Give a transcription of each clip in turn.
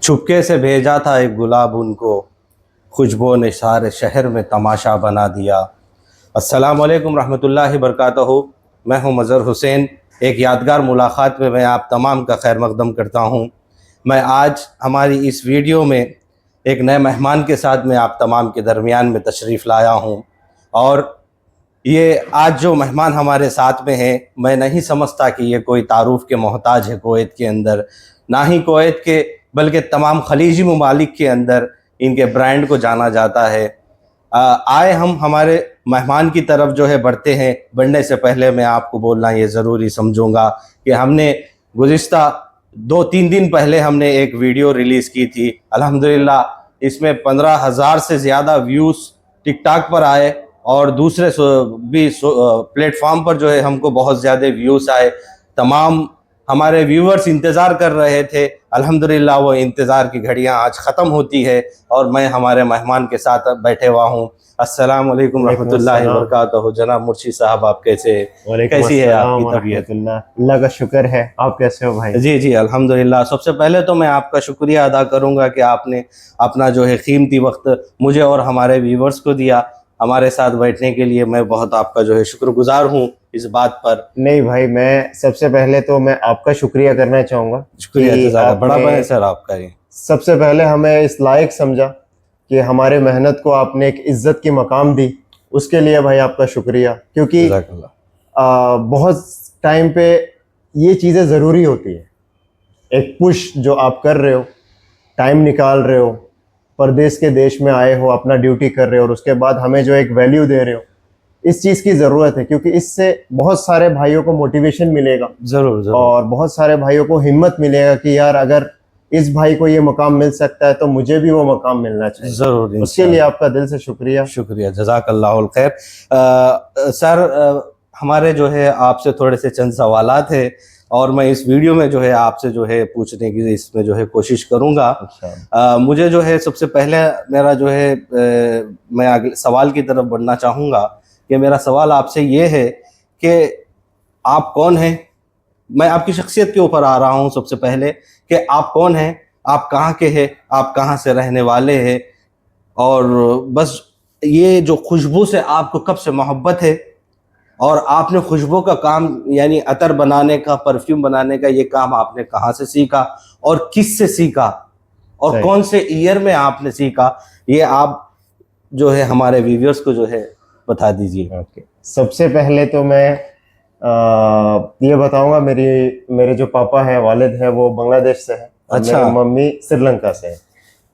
छुपके से भेजा था एक गुलाब उनको, खुशबू ने सारे शहर में तमाशा बना दिया। अस्सलाम वालेकुम रहमतुल्लाहि बरकातहू। मैं हूं मज़हर हुसैन। एक यादगार मुलाकात में मैं आप तमाम का खैर मकदम करता हूं। मैं आज हमारी इस वीडियो में एक नए मेहमान के साथ मैं आप तमाम के दरमियान में तशरीफ़ लाया हूं। और ये आज जो मेहमान हमारे साथ में हैं, मैं नहीं समझता कि ये कोई तारुफ़ के मोहताज है कुवैत के अंदर, ना ही कुवैत के बल्कि तमाम खलीजी ममालिक के अंदर इनके ब्रांड को जाना जाता है। आए हम हमारे मेहमान की तरफ जो है बढ़ते हैं। बढ़ने से पहले मैं आपको बोलना ये ज़रूरी समझूंगा कि हमने गुज़िश्ता 2-3 दिन पहले हमने एक वीडियो रिलीज़ की थी। अल्हम्दुलिल्लाह इसमें 15,000 से ज़्यादा व्यूज़ टिकटॉक पर आए और दूसरे भी प्लेटफॉर्म पर जो है हमको बहुत ज़्यादा व्यूज़ आए। तमाम हमारे व्यूअर्स इंतज़ार कर रहे थे। अल्हम्दुलिल्लाह वो इंतज़ार की घड़ियां आज ख़त्म होती है और मैं हमारे मेहमान के साथ बैठे हुआ हूँ। अस्सलाम वालेकुम रहमतुल्लाहि व बरकातहू। जनाब मुर्शी साहब, आप कैसी है आपकी तबीयत? अल्लाह का शुक्र है। आप कैसे हो भाई? जी जी अल्हम्दुलिल्लाह। सबसे पहले तो मैं आपका शुक्रिया अदा करूँगा कि आपने अपना जो है कीमती वक्त मुझे और हमारे व्यूवर्स को दिया। हमारे साथ बैठने के लिए मैं बहुत आपका जो है शुक्रगुजार हूँ इस बात पर। नहीं भाई, मैं सबसे पहले तो मैं आपका शुक्रिया करना चाहूँगा। शुक्रिया, जज़ाक बड़ा बने सर आपका। ये सबसे पहले हमें इस लायक समझा कि हमारे मेहनत को आपने एक इज्जत की मकाम दी, उसके लिए भाई आपका शुक्रिया। क्योंकि बहुत टाइम पे ये चीज़ें ज़रूरी होती है। एक पुश जो आप कर रहे हो, टाइम निकाल रहे हो, परदेश के देश में आए हो, अपना ड्यूटी कर रहे हो और उसके बाद हमें जो एक वैल्यू दे रहे हो, इस चीज़ की ज़रूरत है। क्योंकि इससे बहुत सारे भाइयों को मोटिवेशन मिलेगा ज़रूर और बहुत सारे भाइयों को हिम्मत मिलेगा कि यार अगर इस भाई को ये मकाम मिल सकता है तो मुझे भी वो मकाम मिलना चाहिए। ज़रूर, उसके लिए आपका दिल से शुक्रिया। शुक्रिया, जज़ाकल्लाहुल खैर। सर, हमारे जो है आपसे थोड़े से चंद सवालात है और मैं इस वीडियो में जो है आपसे जो है पूछने की इसमें जो है कोशिश करूँगा। मुझे जो है सबसे पहले मेरा जो है मैं अगले सवाल की तरफ बढ़ना चाहूँगा कि मेरा सवाल आपसे ये है कि आप कौन हैं? मैं आपकी शख्सियत के ऊपर आ रहा हूँ सबसे पहले कि आप कौन हैं, आप कहाँ के हैं, आप कहाँ से रहने वाले हैं, और बस ये जो खुशबू से आपको कब से मोहब्बत है और आपने खुशबू का काम यानी अतर बनाने का, परफ्यूम बनाने का ये काम आपने कहाँ से सीखा और किस से सीखा और कौन से ईयर में आपने सीखा, ये आप जो है हमारे व्यूअर्स को जो है बता दीजिए। सबसे पहले तो मैं ये बताऊंगा, मेरे जो पापा हैं, वालिद हैं, वो बांग्लादेश से हैं। अच्छा। मेरी मम्मी श्रीलंका से है।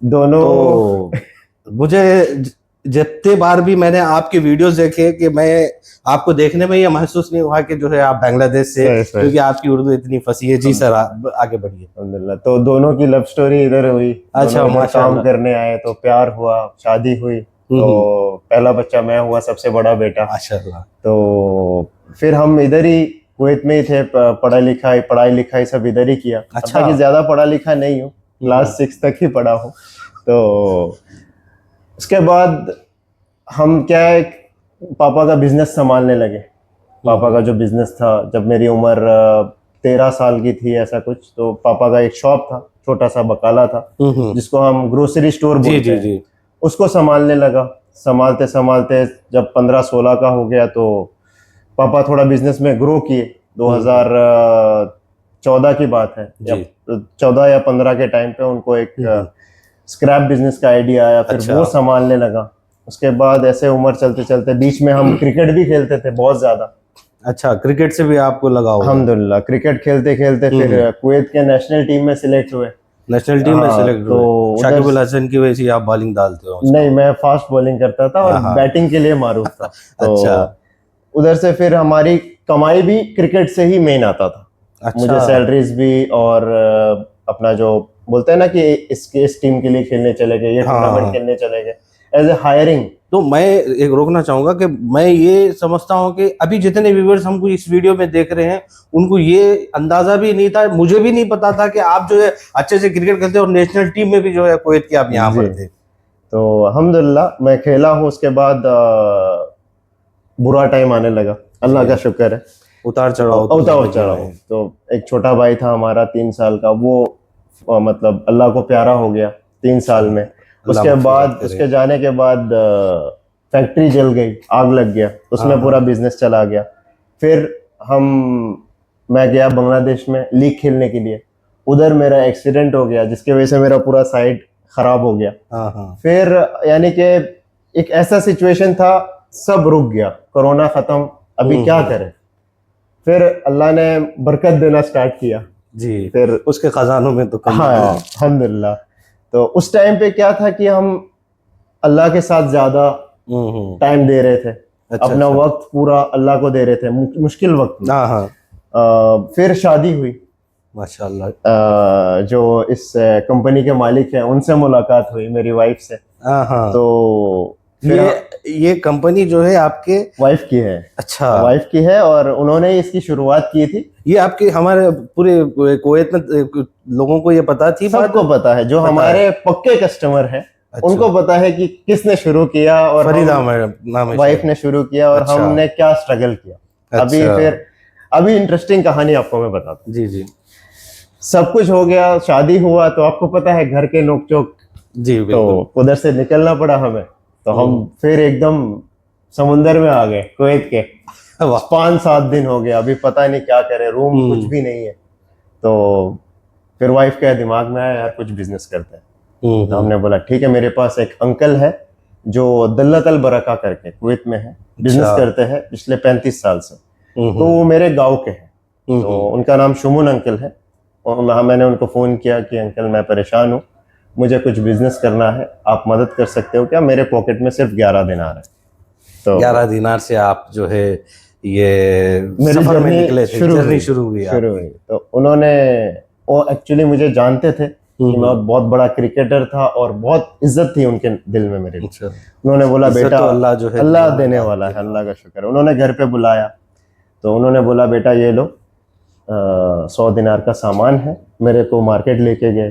दोनों तो मुझे जितने बार भी मैंने आपके वीडियोस देखे कि मैं आपको देखने में ये महसूस नहीं हुआ कि जो है आप बांग्लादेश से, क्योंकि आपकी उर्दू इतनी फसी है। जी सर, आगे बढ़िए। अल्हम्दुलिल्लाह। तो दोनों की लव स्टोरी इधर हुई। अच्छा, माशाल्लाह। काम करने आए तो प्यार हुआ, शादी हुई, तो पहला बच्चा मैं हुआ, सबसे बड़ा बेटा। माशाल्लाह। तो फिर हम इधर ही कुवैत में ही थे। पढ़ाई लिखाई सब इधर ही किया। अच्छा। कि ज्यादा पढ़ा लिखा नहीं हूँ, क्लास 6 तक ही पढ़ा हूँ। तो उसके बाद हम क्या है, पापा का बिजनेस संभालने लगे। पापा का जो बिजनेस था, जब मेरी उम्र 13 साल की थी ऐसा कुछ, तो पापा का एक शॉप था, छोटा सा बकाला था, जिसको हम ग्रोसरी स्टोर बोलते हैं। उसको संभालने लगा। संभालते संभालते जब 15-16 का हो गया तो पापा थोड़ा बिजनेस में ग्रो किए। 2014 की बात है, 14 या 15 के टाइम पे उनको एक स्क्रैप बिजनेस का आइडिया आया। फिर वो संभालने लगा। उसके बाद ऐसे उम्र चलते चलते बीच में हम क्रिकेट भी खेलते थे बहुत ज्यादा। अच्छा, क्रिकेट से भी आपको लगाव? अल्हम्दुलिल्लाह। क्रिकेट खेलते खेलते फिर कुवैत के नेशनल टीम में सिलेक्ट हुए। नेशनल टीम में सिलेक्ट हुए? तो शाकिब अल हसन की वजह से आप बॉलिंग डालते हो? नहीं, मैं फास्ट बॉलिंग करता था और बैटिंग के लिए मारूफ था। तो अच्छा। उधर से फिर हमारी कमाई भी क्रिकेट से ही मेन आता था। अच्छा। मुझे सैलरीज भी और अपना जो बोलते हैं ना कि इस टीम के लिए खेलने चले गए, ये टूर्नामेंट खेलने चले गए, एज ए हायरिंग। तो मैं एक रोकना चाहूंगा कि मैं ये समझता हूं कि अभी जितने व्यूअर्स हमको इस वीडियो में देख रहे हैं उनको ये अंदाजा भी नहीं था, मुझे भी नहीं पता था कि आप जो है अच्छे से क्रिकेट खेलते और नेशनल टीम में भी जो है कुवैत के आप यहाँ पर थे। तो अल्हम्दुलिल्लाह मैं खेला हूँ। उसके बाद बुरा टाइम आने लगा। अल्लाह का शुक्र है, उतार चढ़ाव। तो एक छोटा भाई था हमारा 3 साल का, वो मतलब अल्लाह को प्यारा हो गया 3 साल में। उसके मग़फ़िरत बाद करे। उसके जाने के बाद फैक्ट्री जल गई, आग लग गया, उसमें पूरा बिजनेस चला गया। फिर मैं गया बांग्लादेश में लीग खेलने के लिए, उधर मेरा एक्सीडेंट हो गया जिसकी वजह से मेरा पूरा साइड खराब हो गया। फिर यानी कि एक ऐसा सिचुएशन था, सब रुक गया, कोरोना खत्म, अभी क्या करें। फिर अल्लाह ने बरकत देना स्टार्ट किया जी, फिर उसके खजानों में तो कमी हाँ नहीं है। अल्हम्दुलिल्लाह। तो उस टाइम पे क्या था कि हम अल्लाह के साथ ज्यादा टाइम दे रहे थे, अपना वक्त पूरा अल्लाह को दे रहे थे मुश्किल वक्त में। फिर शादी हुई माशाल्लाह। जो इस कंपनी के मालिक हैं उनसे मुलाकात हुई मेरी वाइफ से। तो ये कंपनी जो है आपके वाइफ की है। अच्छा, वाइफ की है और उन्होंने इसकी शुरुआत की थी। ये आपके हमारे पूरे कुवैत में लोगों को ये पता थी? सबको पता है, जो हमारे पक्के कस्टमर हैं उनको पता है कि किसने शुरू किया और फरीदा नाम वाइफ ने शुरू किया और हमने क्या स्ट्रगल किया। अभी इंटरेस्टिंग कहानी आपको मैं बताता हूँ। जी जी। सब कुछ हो गया, शादी हुआ, तो आपको पता है घर के नोकझोंक, जी बिल्कुल। तो उधर से निकलना पड़ा हमें। तो हम फिर एकदम समुंदर में आ गए कुवैत के। 5-7 दिन हो गए, अभी पता नहीं क्या करें, रूम कुछ भी नहीं है। तो फिर वाइफ के दिमाग में आया यार कुछ बिजनेस करते हैं। तो हमने बोला ठीक है, मेरे पास एक अंकल है जो दल्लत अल बरका करके कुवैत में है, बिजनेस करते हैं पिछले 35 साल से। तो वो मेरे गांव के हैं, तो उनका नाम शुमून अंकल है। और मैंने उनको फ़ोन किया कि अंकल मैं परेशान हूँ, मुझे कुछ बिजनेस करना है, आप मदद कर सकते हो क्या? मेरे पॉकेट में सिर्फ 11 दिनार है। तो 11 दिनार से आप जो है ये सफर में निकले थे, जर्नी शुरू हुई। तो उन्होंने, वो एक्चुअली मुझे जानते थे कि मैं बहुत बड़ा क्रिकेटर था और बहुत इज्जत थी उनके दिल में मेरे। उन्होंने बोला बेटा तो अल्लाह जो है अल्लाह देने वाला है, अल्लाह का शुक्र है। उन्होंने घर पे बुलाया, तो उन्होंने बोला बेटा ये लो 100 दिनार का सामान है। मेरे को मार्केट लेके गए,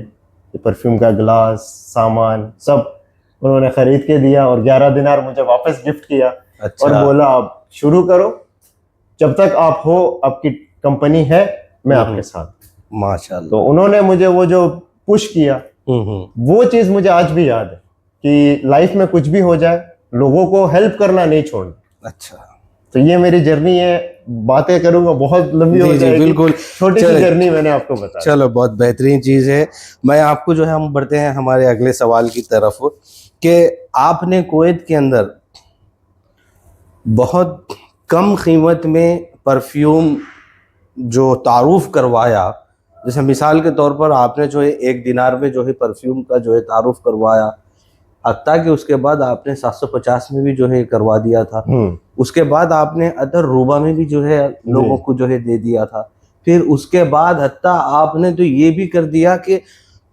परफ्यूम का ग्लास, सामान सब उन्होंने खरीद के दिया और 11 दिनार मुझे वापस गिफ्ट किया। और बोला आप शुरू करो, जब तक आप हो, आपकी कंपनी है, मैं आपके साथ। माशाल्लाह। तो उन्होंने मुझे वो जो पुश किया, वो चीज मुझे आज भी याद है कि लाइफ में कुछ भी हो जाए, लोगों को हेल्प करना नहीं छोड़ना। अच्छा, तो ये मेरी जर्नी है। बातें करूंगा बहुत लंबी हो जाएगी, बिल्कुल छोटी सी जर्नी मैंने आपको बताया। चलो, बहुत बेहतरीन चीज है। मैं आपको जो है, हम बढ़ते हैं हमारे अगले सवाल की तरफ कि आपने कुवैत के अंदर बहुत कम कीमत में परफ्यूम जो तारुफ करवाया, जैसे मिसाल के तौर पर आपने जो है 1 दिनार में जो है परफ्यूम का जो है तारुफ करवाया, हत्ता कि उसके बाद आपने 750 में भी जो है करवा दिया था। उसके बाद आपने अदर रूबा में भी जो है लोगों को जो है दे दिया था। फिर उसके बाद हत्ता आपने तो ये भी कर दिया कि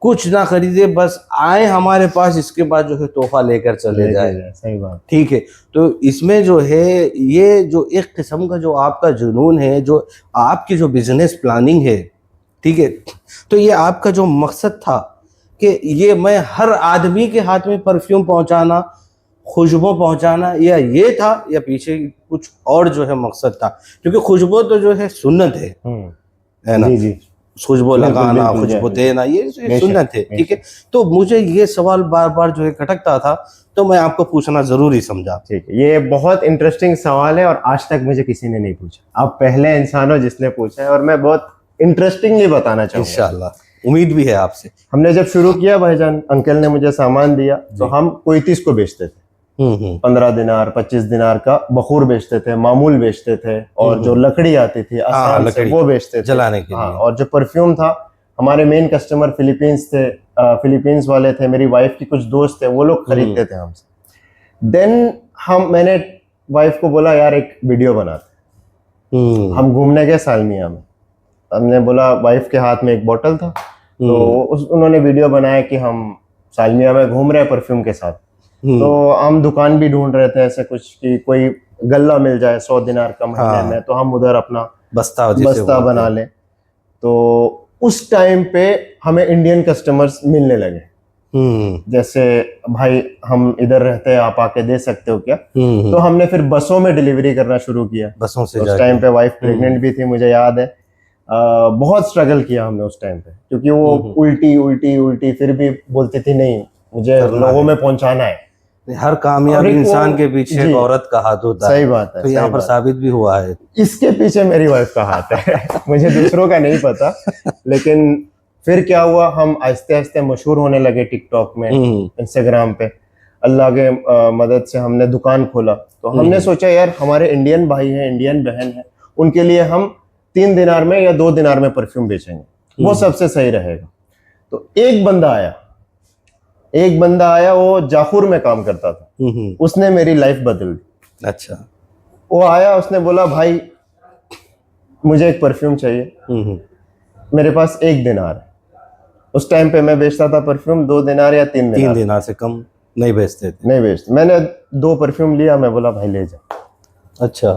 कुछ ना खरीदे, बस आए हमारे पास, इसके बाद जो है तोहफा लेकर चले जाए। सही बात, ठीक है। तो इसमें जो है ये जो एक किस्म का जो आपका जुनून है, जो आपकी जो बिजनेस प्लानिंग है, ठीक है, तो ये आपका जो मकसद था कि ये मैं हर आदमी के हाथ में परफ्यूम पहुंचाना, खुशबू पहुंचाना, या ये था, या पीछे कुछ और जो है मकसद था? क्योंकि खुशबू तो जो है सुन्नत है ना, जी। खुशबू लगाना, खुशबू देना, ये सुन्नत है। ठीक है। तो मुझे ये सवाल बार बार जो है खटकता था, तो मैं आपको पूछना जरूरी समझा। ठीक है, ये बहुत इंटरेस्टिंग सवाल है और आज तक मुझे किसी ने नहीं पूछा। आप पहले इंसान हो जिसने पूछा है और मैं बहुत इंटरेस्टिंगली बताना चाहूँगा। इंशाल्लाह, उम्मीद भी है आपसे। हमने जब शुरू किया भाईजान, अंकल ने मुझे सामान दिया, तो हम कुवैतीस को बेचते थे। 15 दिनार 25 दिनार का बखूर बेचते थे, मामूल बेचते थे, और जो लकड़ी आती थी आसान से वो बेचते थे जलाने के लिए। और जो परफ्यूम था, हमारे मेन कस्टमर फिलीपींस थे, फिलीपींस वाले थे। मेरी वाइफ की कुछ दोस्त थे, वो लोग खरीदते थे हमसे। देन मैंने वाइफ को बोला यार एक वीडियो बनाते। हम घूमने गए सालमिया में, हमने बोला, वाइफ के हाथ में एक बोतल था, तो उन्होंने वीडियो बनाया कि हम सालमिया में घूम रहे हैं परफ्यूम के साथ। तो हम दुकान भी ढूंढ रहे थे ऐसे कुछ कि कोई गल्ला मिल जाए 100 दिनार का महीने में, तो हम उधर अपना बस्ता बना ले। तो उस टाइम पे हमें इंडियन कस्टमर्स मिलने लगे, जैसे भाई हम इधर रहते हैं, आप आके दे सकते हो क्या? तो हमने फिर बसों में डिलीवरी करना शुरू किया। बसों से उस टाइम पे वाइफ प्रेग्नेंट भी थी, मुझे याद है। बहुत स्ट्रगल किया हमने उस टाइम पे, क्योंकि वो उल्टी उल्टी उल्टी फिर भी बोलती थी नहीं मुझे लोगों में पहुंचाना है। हर कामयाब इंसान के पीछे एक औरत का हाथ होता है। सही बात है। तो यहाँ पर साबित भी हुआ है। इसके पीछे मेरी वाइफ का हाथ है मुझे दूसरों का नहीं पता, लेकिन फिर क्या हुआ, हम आहिस्ते आहिस्ते मशहूर होने लगे टिकटॉक में, इंस्टाग्राम पे। अल्लाह के मदद से हमने दुकान खोला। तो हमने सोचा यार हमारे इंडियन भाई हैं, इंडियन बहन है, उनके लिए हम 3 दिनार में या 2 दिनार में परफ्यूम बेचेंगे, वो सबसे सही रहेगा। तो एक बंदा आया, वो जाखुर में काम करता था, उसने मेरी लाइफ बदल दी। अच्छा। वो आया, उसने बोला भाई मुझे एक परफ्यूम चाहिए, मेरे पास 1 दिनार है। उस टाइम पे मैं बेचता था परफ्यूम 2 दिनार या 3 दिनार। 3 दिनार से कम नहीं बेचते थे। नहीं बेचते। मैंने 2 परफ्यूम लिया, मैं बोला भाई ले जा। अच्छा।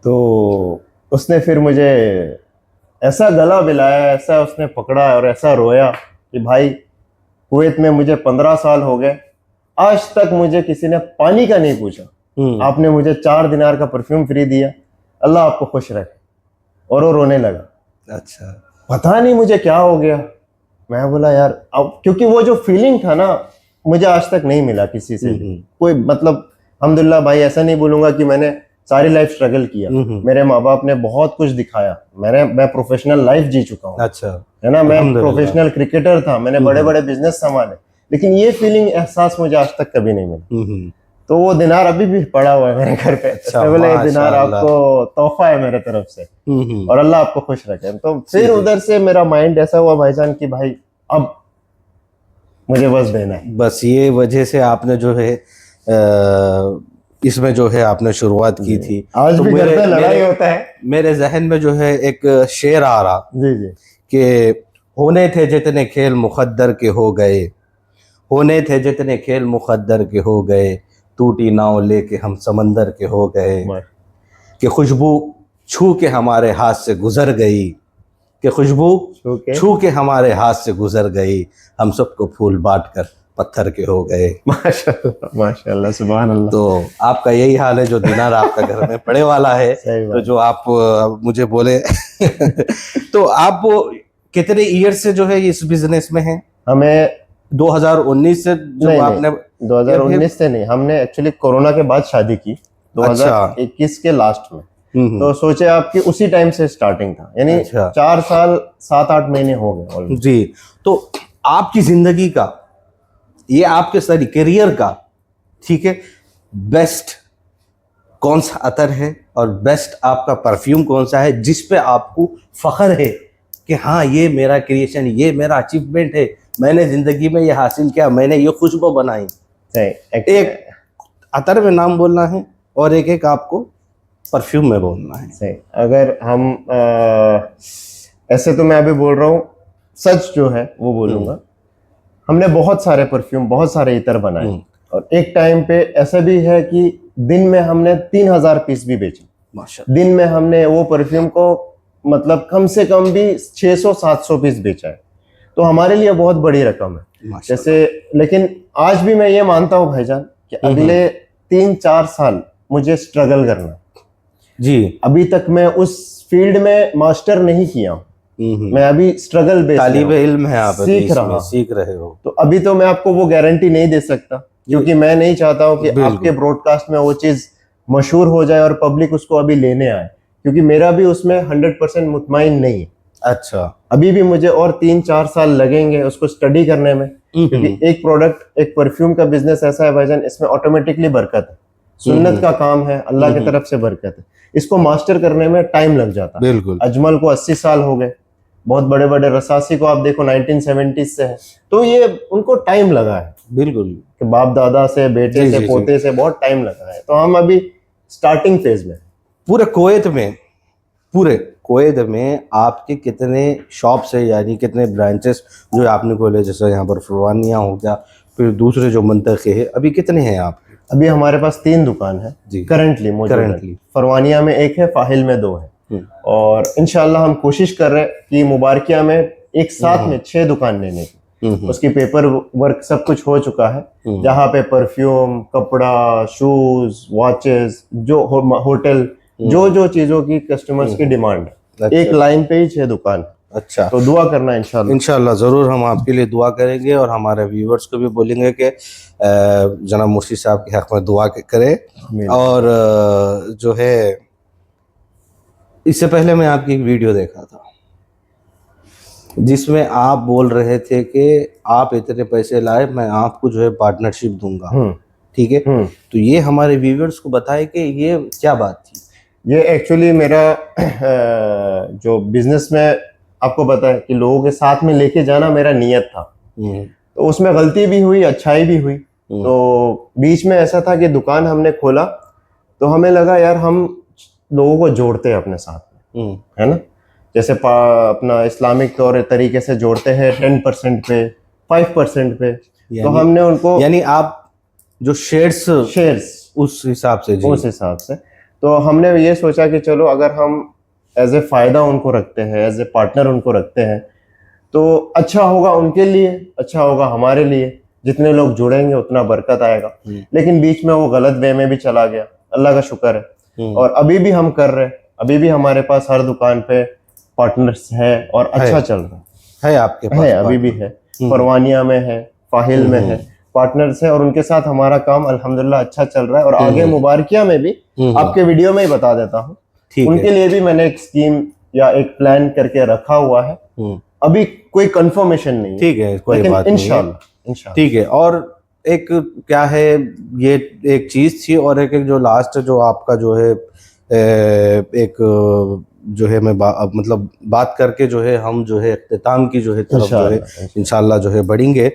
तो उसने फिर मुझे ऐसा गला मिलाया, ऐसा उसने पकड़ा और ऐसा रोया कि भाई कुवैत में मुझे 15 साल हो गए, आज तक मुझे किसी ने पानी का नहीं पूछा, आपने मुझे 4 दिनार का परफ्यूम फ्री दिया, अल्लाह आपको खुश रखे। और वो रोने लगा। अच्छा। पता नहीं मुझे क्या हो गया। मैं बोला यार अब, क्योंकि वो जो फीलिंग था ना मुझे आज तक नहीं मिला किसी से भी। कोई मतलब अल्हम्दुलिल्लाह भाई, ऐसा नहीं बोलूंगा कि मैंने सारी लाइफ स्ट्रगल किया, मेरे माँ बाप ने बहुत कुछ दिखाया, मैं प्रोफेशनल लाइफ जी चुका हूँ। अच्छा। है ना, मैं प्रोफेशनल क्रिकेटर था, मैंने बड़े बड़े बिजनेस संभाले, लेकिन ये फीलिंग एहसास मुझे आज तक कभी नहीं मिला। तो वो दिनार अभी भी पड़ा हुआ है मेरे घर पे। अच्छा, बोले ये दिनार आपको तोहफा है मेरे तरफ से, और अल्लाह आपको खुश रखे। तो फिर उधर से मेरा माइंड ऐसा हुआ भाईजान कि भाई अब मुझे बस देना है। बस ये वजह से आपने जो है इसमें जो है आपने शुरुआत की थी। आज तो भी घर पे लड़ाई होता है। मेरे जहन में जो है एक शेर आ रहा जी जी कि होने थे जितने खेल मुकद्दर के हो गए, होने थे जितने खेल मुकद्दर के हो गए, टूटी नाव लेके हम समंदर के हो गए, कि खुशबू छू के हमारे हाथ से गुजर गई, कि खुशबू छू के हमारे हाथ से गुजर गई, हम सबको फूल बांट कर पत्थर के हो गए। माशाल्लाह माशाल्लाह, सुभान अल्लाह। तो आपका यही हाल है, जो दिनार आपका घर में पड़े वाला है। तो जो आप मुझे बोले तो आप कितने ईयर से जो है इस बिजनेस में हैं? हमें 2019 से जो नहीं, आपने 2019 से नहीं, हमने एक्चुअली कोरोना के बाद शादी की 2021 के लास्ट में। तो सोचे आपकी उसी टाइम से स्टार्टिंग था, यानी 4 साल 7-8 महीने हो गए जी। तो आपकी जिंदगी का, ये आपके सारी करियर का, ठीक है, बेस्ट कौन सा अतर है और बेस्ट आपका परफ्यूम कौन सा है जिस पे आपको फख्र है कि हाँ ये मेरा क्रिएशन, ये मेरा अचीवमेंट है, मैंने जिंदगी में ये हासिल किया, मैंने ये खुशबू बनाई? एक अतर में नाम बोलना है और एक आपको परफ्यूम में बोलना है। सही। अगर हम ऐसे तो मैं अभी बोल रहा हूँ, सच जो है वो बोलूंगा, हमने बहुत सारे परफ्यूम, बहुत सारे इतर बनाए, और एक टाइम पे ऐसा भी है कि दिन में हमने 3000 पीस भी बेचे। माशाल्लाह। दिन में हमने वो परफ्यूम को मतलब कम से कम भी 600-700 पीस बेचा है। तो हमारे लिए बहुत बड़ी रकम है। जैसे, लेकिन आज भी मैं ये मानता हूँ भाईजान कि अगले 3-4 साल मुझे स्ट्रगल करना जी। अभी तक मैं उस फील्ड में मास्टर नहीं किया हूँ, मैं अभी स्ट्रगल बेस तालिबे इल्म है, आप सीख रहे हो। तो अभी तो मैं आपको वो गारंटी नहीं दे सकता, क्योंकि मैं नहीं चाहता हूँ कि आपके ब्रॉडकास्ट में वो चीज मशहूर हो जाए और पब्लिक उसको अभी लेने आए, क्योंकि मेरा भी उसमें 100% मुतमईन नहीं है। अच्छा। अभी भी मुझे और 3-4 साल लगेंगे उसको स्टडी करने में, क्योंकि एक प्रोडक्ट, एक परफ्यूम का बिजनेस ऐसा है भाईजान, इसमें ऑटोमेटिकली बरकत है, सुन्नत का काम है, अल्लाह की तरफ से बरकत है। इसको मास्टर करने में टाइम लग जाता है। बिल्कुल। अजमल को 80 साल हो गए, बहुत बड़े बड़े रसासी को आप देखो 1970s से है, तो ये उनको टाइम लगा है। बिल्कुल, कि बाप दादा से, बेटे से, पोते से बहुत टाइम लगा है। तो हम अभी स्टार्टिंग फेज में। पूरे कुवैत में आपके कितने शॉप्स है, यानी कितने ब्रांचेस जो आपने खोले? जैसे यहाँ पर फरवानिया हो गया, फिर दूसरे जो मंतखे है, अभी कितने हैं आप? अभी हमारे पास 3 दुकान है करंटली। फरवानिया में 1 है, फाहिल में 2 है, और इंशाल्लाह हम कोशिश कर रहे हैं कि मुबारकिया में एक साथ में 6 दुकान लेने की। उसकी पेपर वर्क सब कुछ हो चुका है, जहाँ पे परफ्यूम, कपड़ा, शूज, वॉचेस, जो होटल, जो चीजों की कस्टमर्स की डिमांड है एक लाइन पे ही 6 दुकान। अच्छा, तो दुआ करना इंशाल्लाह। इंशाल्लाह ज़रूर हम आपके लिए दुआ करेंगे और हमारे व्यूवर्स को भी बोलेंगे कि जनाब मुर्शिद साहब के हक़ में दुआ करें। और जो है इससे पहले मैं आपकी एक वीडियो देखा था जिसमें आप बोल रहे थे कि आप इतने पैसे लाए, मैं आपको जो है पार्टनरशिप दूंगा, ठीक है। तो ये हमारे व्यूवर्स को बताए कि ये क्या बात थी। ये एक्चुअली मेरा जो बिजनेस में आपको पता है कि लोगों के साथ में लेके जाना मेरा नियत था। तो उसमें गलती भी हुई, अच्छाई भी हुई। तो बीच में ऐसा था कि दुकान हमने खोला तो हमें लगा यार हम लोगों को जोड़ते हैं अपने साथ में, है ना। जैसे अपना इस्लामिक तौर तरीके से जोड़ते हैं 10% पे, 5% पे। तो हमने उनको, यानी आप जो शेयर्स उस हिसाब से, उस हिसाब से तो हमने ये सोचा कि चलो अगर हम एज ए फायदा उनको रखते हैं, एज ए पार्टनर उनको रखते हैं तो अच्छा होगा उनके लिए, अच्छा होगा हमारे लिए। जितने लोग जुड़ेंगे उतना बरकत आएगा। लेकिन बीच में वो गलत वे में भी चला गया, अल्लाह का शुक्र है। और अभी भी हम कर रहे हैं, अभी भी हमारे पास हर दुकान पे पार्टनर्स है और अच्छा चल रहा है। आपके पास है, अभी भी है, परवानिया में है, फाहिल में है, पार्टनर्स है और उनके साथ हमारा काम अल्हम्दुलिल्लाह अच्छा चल रहा है। और आगे मुबारकिया में भी आपके वीडियो में ही बता देता हूँ, उनके लिए भी मैंने एक स्कीम या एक प्लान करके रखा हुआ है। अभी कोई कंफर्मेशन नहीं, ठीक है, कोई बात नहीं, इंशाल्लाह ठीक है। और एक क्या है, ये एक चीज थी और एक जो लास्ट जो आपका जो है एक जो है मैं मतलब बात करके जो है हम जो है इख्तिताम की जो है तरफ जो है इंशाल्लाह जो है बढ़ेंगे।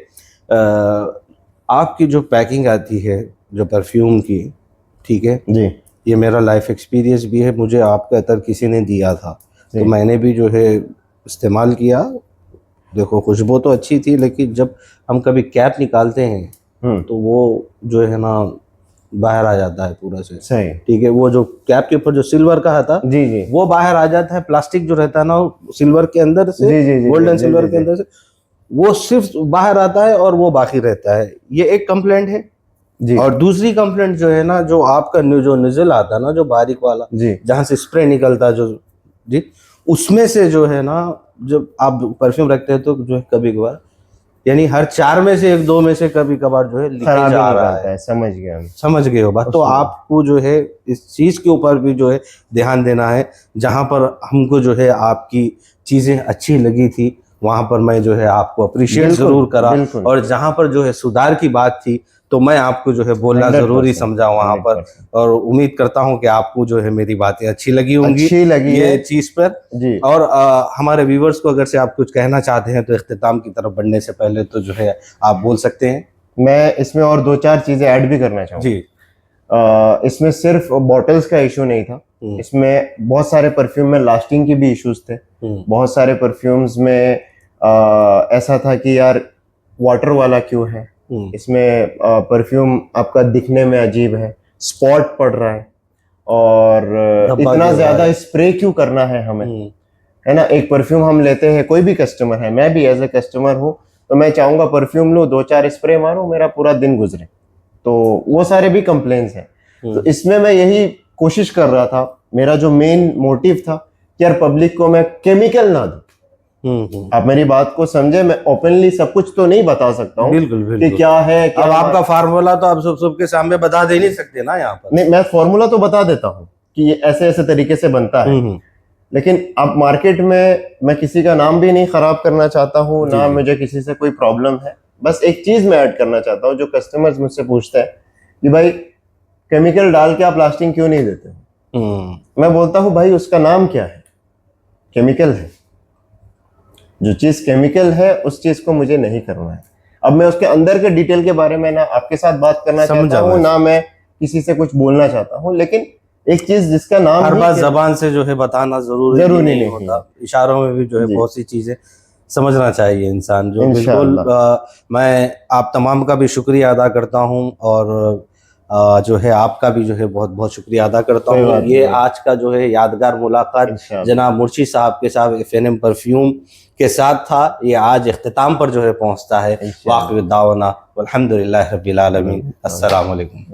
आपकी जो पैकिंग आती है जो परफ्यूम की, ठीक है जी, ये मेरा लाइफ एक्सपीरियंस भी है। मुझे आपका अतर किसी ने दिया था तो मैंने भी जो है इस्तेमाल किया। देखो खुशबू तो अच्छी थी, लेकिन जब हम कभी कैप निकालते हैं तो वो जो है ना बाहर आ जाता है पूरा से, सही, ठीक है। वो जो कैप के ऊपर जो सिल्वर का था जी जी, वो बाहर आ जाता है। प्लास्टिक जो रहता है ना सिल्वर के अंदर से, गोल्डन सिल्वर के अंदर से वो सिर्फ बाहर आता है और वो बाकी रहता है। ये एक कंप्लेंट है जी। और दूसरी कंप्लेंट जो है ना, जो आपका जो नजल आता है ना, जो बारीक वाला जी, जहाँ से स्प्रे निकलता है जो जी, उसमें से जो है ना, जब आप परफ्यूम रखते हैं तो जो है कभी कभार, यानी हर 4 में से 1-2 में से कभी कभार जो है लीकेज आ रहा है। समझ गए हो बात। तो आपको जो है इस चीज के ऊपर भी जो है ध्यान देना है। जहां पर हमको जो है आपकी चीजें अच्छी लगी थी वहां पर मैं जो है आपको अप्रिशिएट जरूर करा, और जहां पर जो है सुधार की बात थी तो मैं आपको जो है बोलना जरूरी समझा वहां पर। और उम्मीद करता हूं कि आपको जो है मेरी बातें अच्छी लगी होंगी, ये चीज पर जी। और हमारे व्यूवर्स को अगर से आप कुछ कहना चाहते हैं तो इख्तिताम की तरफ बढ़ने से पहले तो जो है आप बोल सकते हैं। मैं इसमें और 2-4 चीजें ऐड भी करना चाहूँगा जी। इसमें सिर्फ बॉटल्स का इशू नहीं था, इसमें बहुत सारे परफ्यूम में लास्टिंग की भी इश्यूज थे। बहुत सारे परफ्यूम्स में ऐसा था कि यार वाटर वाला क्यों है, इसमें परफ्यूम आपका दिखने में अजीब है, स्पॉट पड़ रहा है, और इतना ज्यादा स्प्रे क्यों करना है हमें, है ना। एक परफ्यूम हम लेते हैं, कोई भी कस्टमर है, मैं भी एज ए कस्टमर हूँ, तो मैं चाहूंगा परफ्यूम लो, 2-4 स्प्रे मारो, मेरा पूरा दिन गुजरे। तो वो सारे भी कंप्लेंट्स हैं। तो इसमें मैं यही कोशिश कर रहा था, मेरा जो मेन मोटिव था कि यार पब्लिक को मैं केमिकल ना दूं। आप मेरी बात को समझे, मैं ओपनली सब कुछ तो नहीं बता सकता हूँ बिल्कुल कि क्या है, क्या अब आपका फार्मूला तो आप सबके सामने बता दे नहीं सकते ना यहाँ पर। नहीं, मैं फार्मूला तो बता देता हूँ कि ये ऐसे ऐसे तरीके से बनता है, लेकिन अब मार्केट में मैं किसी का नाम भी नहीं खराब करना चाहता हूँ, ना मुझे किसी से कोई प्रॉब्लम है। बस एक चीज मैं ऐड करना चाहता हूँ, जो कस्टमर्स मुझसे पूछते हैं कि भाई केमिकल डाल के आप लास्टिंग क्यों नहीं देते, मैं बोलता हूँ भाई उसका नाम क्या है, केमिकल है। जो चीज केमिकल है उस चीज को मुझे नहीं करना है। अब मैं उसके अंदर के डिटेल के बारे में ना आपके साथ बात करना चाहता हूँ, ना मैं किसी से कुछ बोलना चाहता हूँ, लेकिन एक चीज जिसका नाम हर बात जबान से जो है बताना जरूरी नहीं होता, इशारों में भी जो है बहुत सी चीजें समझना चाहिए इंसान। जो बिल्कुल मैं आप तमाम का भी शुक्रिया अदा करता हूँ, और जो है आपका भी जो है बहुत बहुत शुक्रिया अदा करता हूँ। ये आज का जो है यादगार मुलाकात जनाब मुर्शिद साहब के साथ FNM परफ्यूम के साथ था, ये आज इख्तिताम पर जो है पहुँचता है। वाक़िअ दावना अल्हम्दुलिल्लाह रब्बिल आलमीन। अस्सलाम वालेकुम।